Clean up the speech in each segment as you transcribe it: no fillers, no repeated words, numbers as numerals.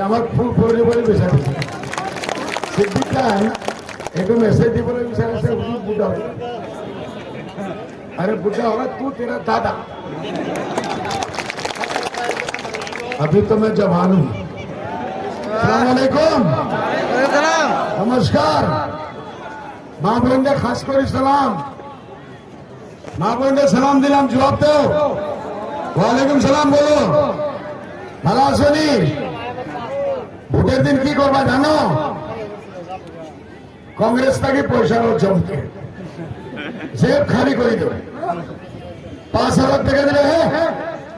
আমার ফুল করে বলে বিচারিছে সিদ্দিকান একটু मैसेज दी बोले विचार से बुढ़ा हो अरे बुढ़ा होगा तू तेरा दादा अभी तो मैं जवान हूँ अस्सलाम वालेकुम नमस्कार माँ बहन खास कर सलाम माँ बहन सलाम दिलाम जवाब दो वालेकुम सलाम बोलो ভালো আছেনি ভোটের দিন কি করবা জানো কংগ্রেস থেকে পয়সা জমকে জেব খালি করে দেবে 5,000 টাকা দিলে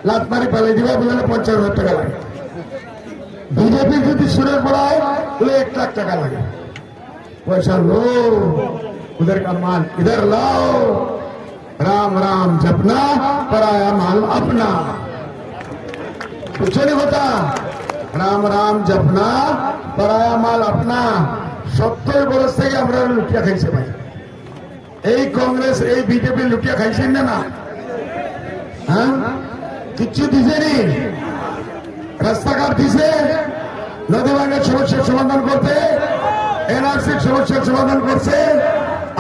লাত মারি পালিয়ে দিবা বলে 50,000 টাকা লাগে বিজেপি যদি সুরে পড়ায় তাহলে 1 লাখ টাকা লাগে पैसा लो उधर का माल इधर लाओ राम राम जपना पराया माल अपना कुछ नहीं होता राम राम जपना पराया माल अपना 70 বছর থেকে আমরা লুটিয়া খাইছে ভাই এই কংগ্রেস এই বিজেপি লুটিয়া খাইছেন না হ্যাঁ কিছু দিছেনি রাস্তাঘাট দিছে নদী ভাঙার সমস্যার সমাধান করতে এনআরসির সমস্যার সমাধান করছে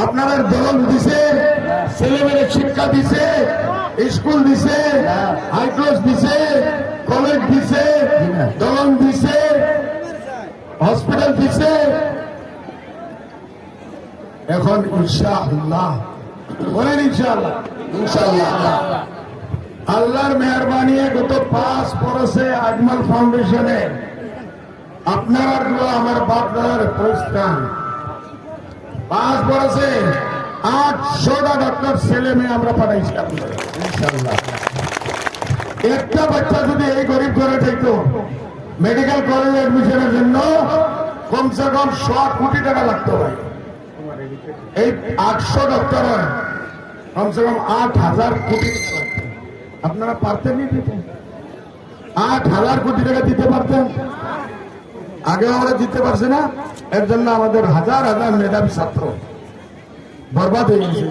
আপনারা দলন দিছে ছেলেমেয়ের শিক্ষা দিছে স্কুল দিছে হাইক্লোজ দিছে কলেজ দিছে দলন দিছে হসপিটাল দিছে এখন ইনশাআল্লাহ বলেন ইনশাআল্লাহ ইনশাআল্লাহ আল্লাহর মেহরবানি গত 5 বছরে আজমল ফাউন্ডেশনে আপনারা আমার বাপ দাদার প্রস্থান 5 বছরে 800টা ডাক্তার ছেলে মেয়ে আমরা পাঠাইছি আপনারা ইনশাআল্লাহ একটা বাচ্চা যদি এই গরিব ঘরে থাকতো মেডিকেল কলেজে অ্যাডমিশনের জন্য কমসে কম 100 কোটি টাকা লাগতো ভাই এই 800 ডক্টর হয় কমসে কম 8,000 কোটি আপনারা পারতেন নি দিতে 8,000 কোটি টাকা দিতে পারতেন আগে আমরা দিতে পারছি না এর জন্য আমাদের হাজার হাজার মেধাবী ছাত্র বরবাদ হয়ে গেছে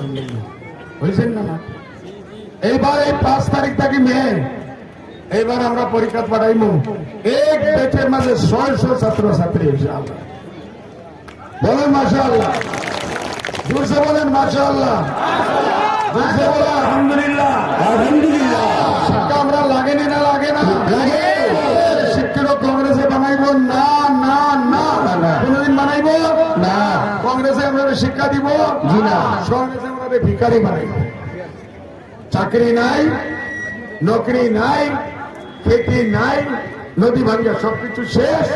হয়েছেন না এইবার এই 5 তারিখ থেকে মে এইবার আমরা পরীক্ষা পাঠাইমু এক ব্যাচের মাঝে 600 ছাত্র ছাত্রী ইনশাআল্লাহ বলেন মাশাআল্লাহ জোরসে বলেন মাশাআল্লাহ জোরসে বলেন আলহামদুলিল্লাহ আলহামদুলিল্লাহ শিক্ষা আমরা লাগেনি না লাগে না লাগে শিক্ষিত কংগ্রেসে বানাইবো না না না কোনদিন বানাইবো না কংগ্রেসে আমরা শিক্ষা দিব জি না কংগ্রেসে আমরা ভিখারি বানাইবো চাকরি নাই নকরি নাই খেতি নাই নদী ভাঙ্গা সবকিছু শেষ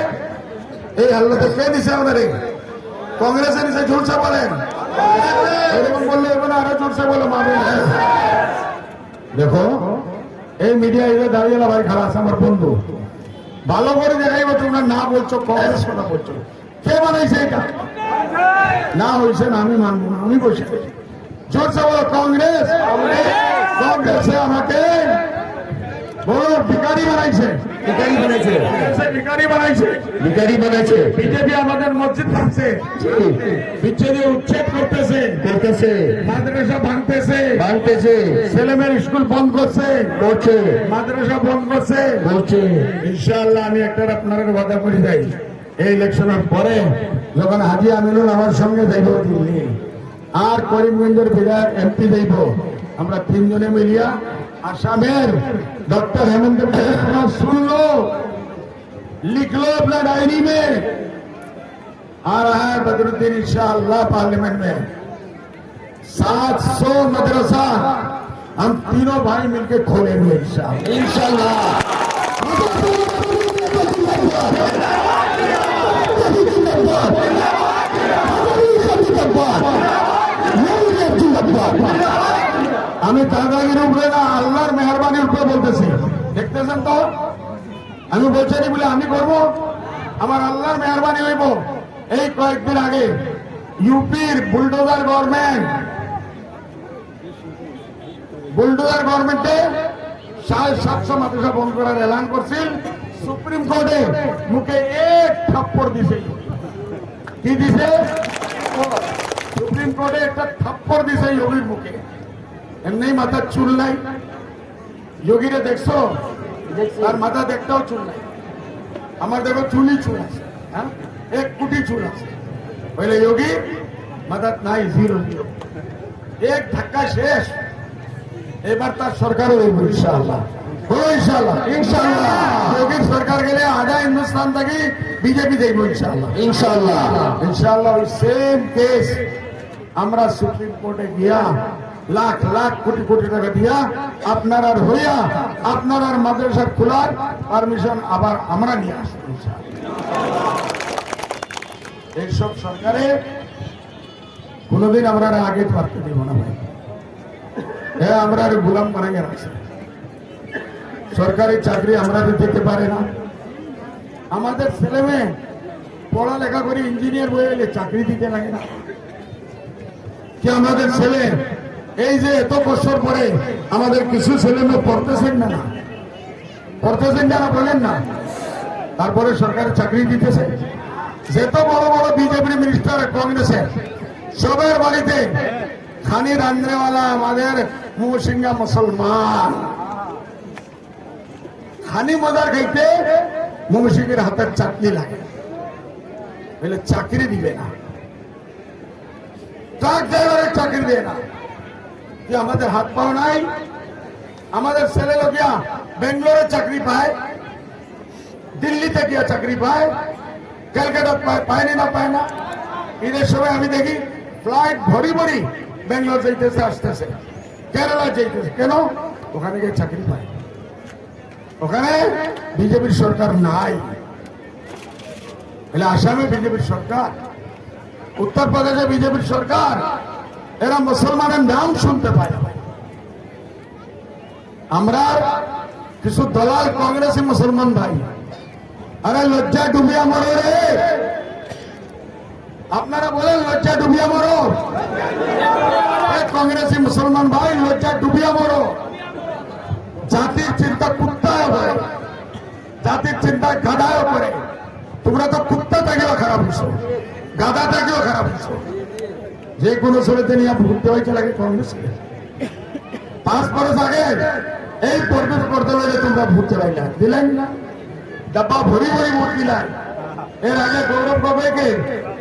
এই আল্লাহকে কে দিছে আমাদের কংগ্রেসের নিচে জোরসে বলেন এরকম বললে এবার আরো জোরসে বলো মানে দেখো এই মিডিয়া এসে দাঁড়িয়ে ভাই খারাপ আছে আমার বন্ধু ভালো করে দেখাইবো তোমরা না বলছো কংগ্রেস কথা বলছো কে বানাইছে এটা না হয়েছে না আমি মানবো না আমি বসে জোরসে বলো কংগ্রেস কংগ্রেসে আমাকে বড় ভিখারি বানাইছে ভিখারি বানাইছে ভিখারি বানাইছে ভিখারি বানাইছে বিজেপি আমাদের মসজিদ ভাঙছে বিচ্ছেদে উচ্ছেদ করতেছে করতেছে মাদ্রাসা ভাঙতেছে ভাঙতেছে ছেলেমেয়ের স্কুল বন্ধ করছে করছে মাদ্রাসা বন্ধ করছে করছে ইনশাআল্লাহ আমি একটা আপনার ওয়াদা করে যাই এই ইলেকশনের পরে যখন হাজি আমিনুল আমার সঙ্গে যাইব দিল্লি আর করিমগঞ্জের বিধায়ক এমপি যাইব আমরা 3 জনে মিলিয়া আসামের डॉक्टर हेमंत सुन लो लिख लो अपना डायरी में आ रहा है बदरुद्दीन इंशाअल्लाह पार्लियामेंट में 700 मदरसा हम तीनों भाई मिलकर खोलेंगे इंशाअल्लाह আমি দাদাগির উপরে না আল্লাহর মেহরবানির উপরে বলতেছি দেখতেছেন তো আমি বলছি বলে আমি করব আমার আল্লাহর মেহরবানি হইব এই কয়েকদিন আগে ইউপির বুলডোজার গভর্নমেন্টে 750 মাদ্রাসা বন্ধ করার এলান করছিল সুপ্রিম কোর্টে মুখে এক থাপ্পড় দিছে কি দিছে সুপ্রিম কোর্টে একটা থাপ্পড় দিছে যোগীর মুখে, এমনি মাথার চুল নাই। যোগীরে দেখছো? তার মাথা দেখতেও চুল নাই। আমার দেখো চুলই চুল আছে, হ্যাঁ, 1 কোটি চুল আছে। বলে যোগী মাথা নাই, 0 এক ধাক্কা শেষ। এবার তার সরকারও দেবো ইনশাআল্লাহ, ইনশাআল্লাহ, ইনশাআল্লাহ। যোগীর সরকার গেলে আধা হিন্দুস্তান থেকে বিজেপি দেখবো ইনশাআল্লাহ, ইনশাআল্লাহ, ইনশাআল্লাহ। ওই সেম কেস আমরা সুপ্রিম কোর্টে গিয়া লাখ লাখ কোটি কোটি টাকা দিয়া আপনার আর হইয়া আপনার আর মাদ্রাসা খোলার পারমিশন আবার আমরা নিয়ে আসবো ইনশাআল্লাহ। এইসব সরকারে কোনোদিন আমরা আগে পারতে দেব না ভাই। হ্যাঁ, আমরা গোলাম বানাই রাখছি। সরকারি চাকরি আমরা দিতে পারে না। আমাদের ছেলে মেয়ে পড়ালেখা করে ইঞ্জিনিয়ার হয়ে এলে চাকরি দিতে লাগে না কি? আমাদের ছেলে এই যে এত বছর পরে আমাদের কিছু ছেলে মেয়ে পড়তেছেন না, পড়তেছেন না, বলেন না। তারপরে সরকারি চাকরি দিতেছে। যত বড় বড় বিজেপির মিনিস্টার, কংগ্রেসের সবের বাড়িতে খানি রান্নাওয়ালা আমাদের মুসিঙ্গা মুসলমান। খানি মজার খাইতে মুসিঙ্গের হাতের চাকরি লাগে, বলে চাকরি দিবে না, ট্রাক ড্রাইভারের চাকরি দেয় না। কি আমাদের হাত পাও নাই? আমাদের ছেলে লোকিয়া বেঙ্গলোরে চাকরি পায়, দিল্লিতে গিয়া চাকরি পায়, ক্যালকাটা পায়নি না, পায় না। ঈদের সময় আমি দেখি ফ্লাইট ভরি ভরি বেঙ্গলোর যাইতেছে, আসতেছে, কেরালা যাইতেছে। কেন? ওখানে গিয়ে চাকরি পায়। ওখানে বিজেপির সরকার নাই। আসামে বিজেপির সরকার, উত্তরপ্রদেশে বিজেপির সরকার। এরা মুসলমানের নাম শুনতে পায়। আমরা কিছু দলাল কংগ্রেসী মুসলমান ভাই, আরে লজ্জা ডুবিয়া মরো রে। আপনারা বলেন লজ্জা ডুবিয়া মরো। কংগ্রেসী মুসলমান ভাই, লজ্জা ডুবিয়া মরো। জাতির চিন্তা কুত্তায় হয়, জাতির চিন্তা গাধায় করে। তোমরা তো কুত্তা থেকেও খারাপ হইছো, গাধা থেকেও খারাপ হইছো। যে কোনো ছেলেতে নিয়ে ভুটতে হয়েছে লাগে কংগ্রেসকে। 5 বছর আগে এই পর্যন্ত করতে পারলে তোমরা ভোট চালাইলা, দিলেন না? ডাব্বা ভরি ভরি ভোট দিলাই। এর আগে গৌরব গগৈকে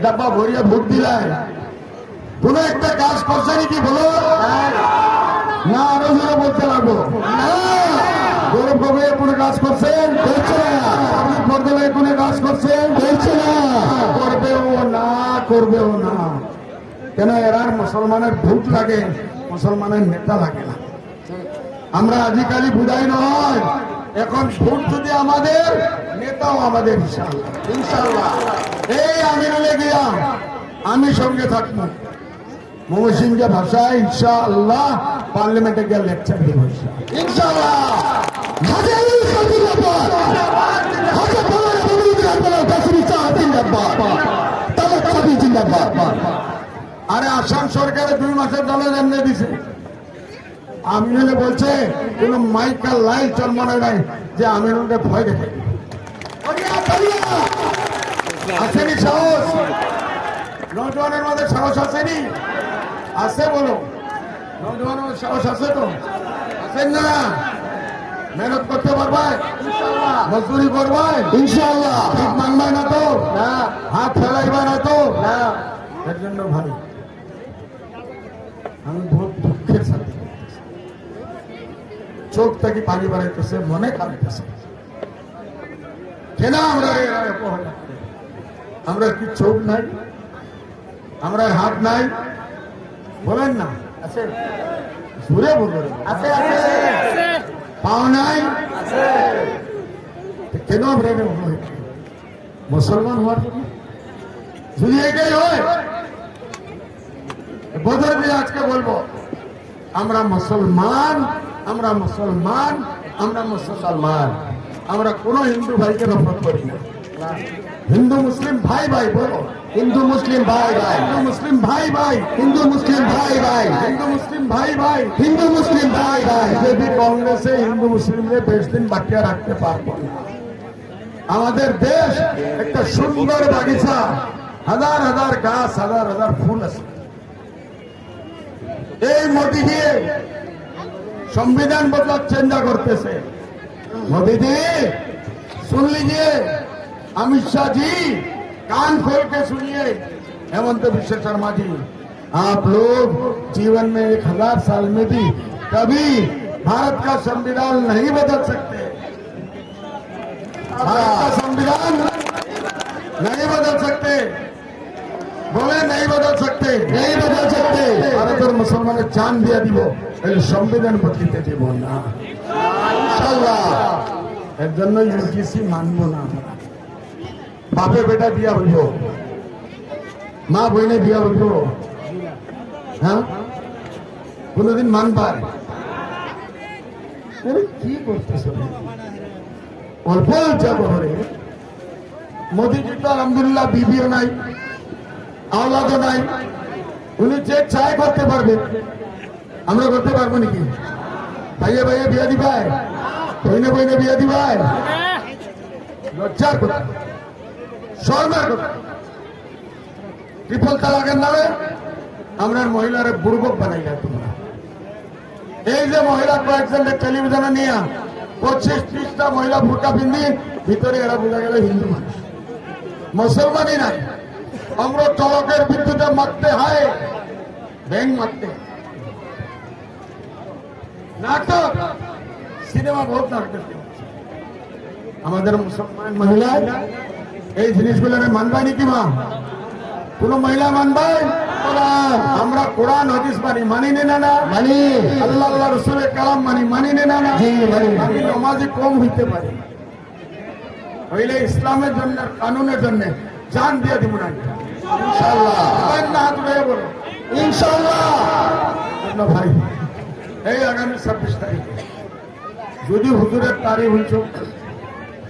ডাব্বা ভরিয়া ভোট দিলাই। কোন একটা কাজ করছে নাকি বলো না? আরো জোরে বলতে লাগবো না। গৌরব গগৈ কোনো কাজ করছেন? করছে না। বর্ধমানে কোনো কাজ করছেন? করছে না। করবেও না, করবেও না। কেন? এরার মুসলমানের ভোট লাগে, মুসলমানের নেতা লাগে না। আমরা আজকালি বুঝাই নয়, এখন ভোট যদি আমাদের, নেতাও আমাদের ইনশাআল্লাহ, ইনশাআল্লাহ। এই আমিনুলে গিয়া আমি সঙ্গে থাকবো, ময়মনসিংহের ভাষায় ইনশাআল্লাহ পার্লামেন্টে গিয়ে লেকচার দিব ইনশাআল্লাহ। আরে আসাম সরকারে 2 মাসের দলে এমনি দিছে। আমিনুলে বলছে কোন মাইকাল লাইল চলমানে নাই যে আমিনুলকে ভয় দেখে। আসেনি সাহস? নজওয়ানের মধ্যে সাহস আসেনি? আছে বলো, নজওয়ানের সাহস আছে তো? আছেন না? মেহনত করতে পারবে ইনশাআল্লাহ, মজদুরি করবে ইনশাআল্লাহ, ঠিক মানবে না তো? না। হাত ফেলাইবে না তো? না। এর জন্য ভাই আমি বহুত দুঃখের সাথে চোখ থেকে পানি বাড়াইতেছে, মনে কাঁদতেছে। কেন আমরা কি চোখ নাই? আমরা হাত নাই? বলেন না আছে? জোরে বলবেন আছে, আছে। পাও নাই? আছে। কেন আমরা মুসলমান হওয়ার জন্য? যদি এটাই হয় বদর দিয়ে আজকে বলবো আমরা মুসলমান, আমরা মুসলমান, আমরা মুসলমান। আমরা কোন হিন্দু ভাইকে নফরত করি না। হিন্দু মুসলিম ভাই ভাই বলো, হিন্দু মুসলিম ভাই ভাই, হিন্দু মুসলিম ভাই ভাই, হিন্দু মুসলিম ভাই ভাই, হিন্দু মুসলিম ভাই ভাই, হিন্দু মুসলিম ভাই ভাই। যদি কংগ্রেসে হিন্দু মুসলিমদের বেশ দিন বাকিয়া রাখতে পারবো না। আমাদের দেশ একটা সুন্দর বাগিচা, হাজার হাজার গাছ, হাজার হাজার ফুল আছে। এই মোদি দিয়ে संविधान बदला चिंता करते से मोदी जी सुन लीजिए, अमित शाह जी कान खोल के सुनिए, हेमंत विश्व शर्मा जी, आप लोग जीवन में 1000 साल में भी कभी भारत का संविधान नहीं बदल सकते। भारत का संविधान नहीं बदल सकते, बोले नहीं बदल सकते, नहीं बदल सकते। भारत और मुसलमान जान दिया दिबो संविधान बदलिते দিব না ইনশাআল্লাহ। এর জন্য ইউজিসি মানব না। বাপে বেটা বিয়া হইব, মা বইনে বিয়া হইব, হ্যাঁ কোনদিন মানবার কি করতেছ? অল্প করে মোদীজি তো আলহামদুলিল্লাহ বিবিও নাই, আওলাদও নাই, উনি যে চাই করতে পারবে, আমরা করতে পারবো নাকি? ভাইয়ে ভাইয়ে বিয়া দিবাই, বইনে বইনে বিয়া দিবাই, লজ্জার কথা, শর্মার কথা। ট্রিপল তালাকের নামে আমরা মহিলারা বুর্বক বানাইলা। তোমরা এই যে মহিলা কয়েকজন টেলিভিশনে নিয়ে 25-30টা মহিলা বুরকা পিন্ধি, ভিতরে এরা বোঝা গেল হিন্দু মানুষ, মুসলমানই নাই। আমরা চলকের বিদ্যুতে মারতে হয়, ব্যাংক মারতে নাটক, সিনেমা বহুত নাটক। আমাদের মুসলমান মহিলা এই জিনিসগুলো মানবাই নাকি? মা কোন মহিলা মানবাই? আমরা কোরআন হাদিস মানি, মানি না? না মানি। আল্লাহ আল্লাহ রসুলের কালাম মানি, মানি না? না মানি। নমাজি কম হইতে পারে, হইলে ইসলামের জন্য, কানুনের জন্য জান দিয়ে দিব না ইনশাআল্লাহ। হাত উঠে বলো ইনশাআল্লাহ। ভাই এই আগামী 26 তারিখে যদি হুজুরের তারিখ হইছ,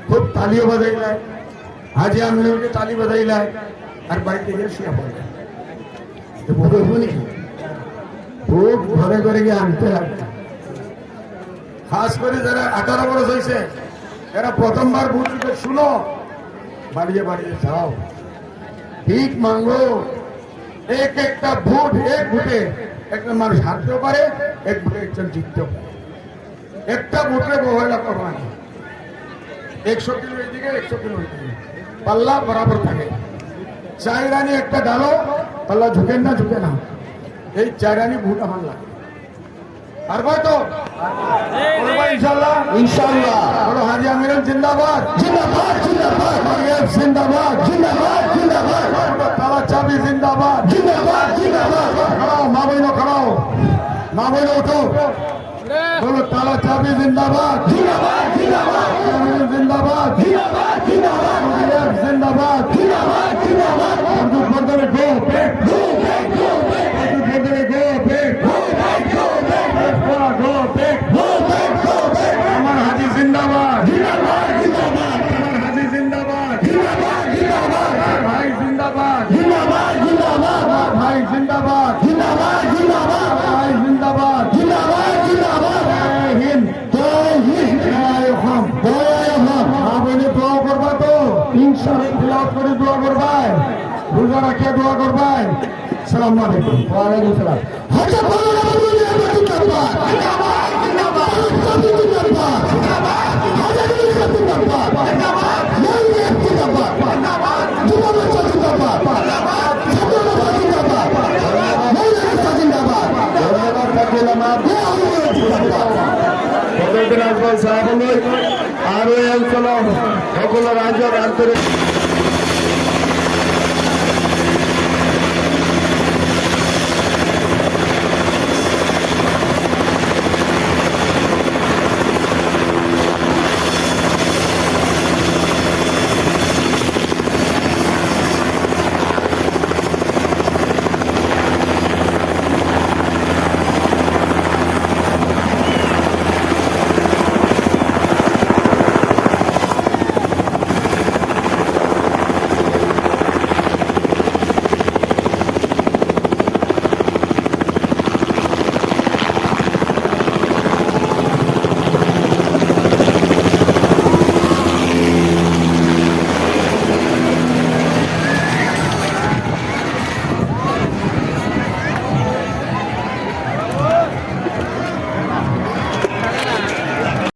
খুব তালিও বাজাইলায়, হাজি আমিনুলকে তালি বাজাইলায়, আর বাড়িতে গিয়ে শুয়ে পড়ে বলব নাকি? খুব ঘরে ঘরে গিয়ে আনতে লাগবে। খাস করে যারা 18 বছর হয়েছে, এরা প্রথমবার বুঝতে শুনো, বাড়িয়ে বাড়িয়ে যাও, ভিক মাঙ্গো। একটা ভোট, এক ভোটে একজন মানুষ হারতেও পারে, এক ভোটে একজন জিততেও পারে। একটা ভোটে বহেলা করবা না, 100 কিলো এইদিকে 100 কিলো ওইদিকে, পাল্লা বরাবর থাকে। 4 রানি একটা ডালো, পাল্লা ঝুঁকেন না, ঝুঁকে না। এই 4 রানি ভোট আমার লাগে। পারবো তো ইনশাআল্লাহ, ইনশাআল্লাহ। বলো হাজি আমিনুল জিন্দাবাদ, জিন্দাবাদ, জিন্দাবাদ, জিন্দাবাদ, জিন্দাবাদ, জিন্দাবাদ। তালা চাবি জিন্দাবাদ, জিন্দাবাদ, জিন্দাবাদ। খাড়াও মা বইনো, খাড়াও মা বইনো, উঠো, বলো তালা চাবি জিন্দাবাদ, জিন্দাবাদ, জিন্দাবাদ, জিন্দাবাদ, জিন্দাবাদ, জিন্দাবাদ, জিন্দাবাদ, জিন্দাবাদ, জিন্দাবাদ। উর্দু ফর্দরে go back, go back, go back, উর্দু ফর্দরে go back, go back, go back, go back, go back, go back. আমার হাজি জিন্দাবাদ, জিন্দাবাদ, জিন্দাবাদ, আমার হাজি জিন্দাবাদ, জিন্দাবাদ, জিন্দাবাদ, ভাই জিন্দাবাদ, জিন্দাবাদ, জিন্দাবাদ, ভাই জিন্দাবাদ, জিন্দাবাদ, জিন্দাবাদ, ভাই জিন্দাবাদ, জিন্দাবাদ, জিন্দাবাদ। জয় হিন্দ, জয় হিন্দ, জয় হোম, জয় হোম। আপনি দোয়া করবা তো ইনশাআল্লাহ, করে দোয়া করবাই, রোজা রাখিয়ে দোয়া করবাই। আসসালামু আলাইকুম। ওয়া আলাইকুম সালাম। হাজার বড় জিন্দাবাদ, জিন্দাবাদ, জিন্দাবাদ, জিন্দাবাদ, জিন্দাবাদ, হাজার জিন্দাবাদ, জিন্দাবাদ, জিন্দাবাদ, জিন্দাবাদ, জিন্দাবাদ, জিন্দাবাদ, জিন্দাবাদ, জিন্দাবাদ, আর ওই অঞ্চল সকল রাজ্যের আন্তরিক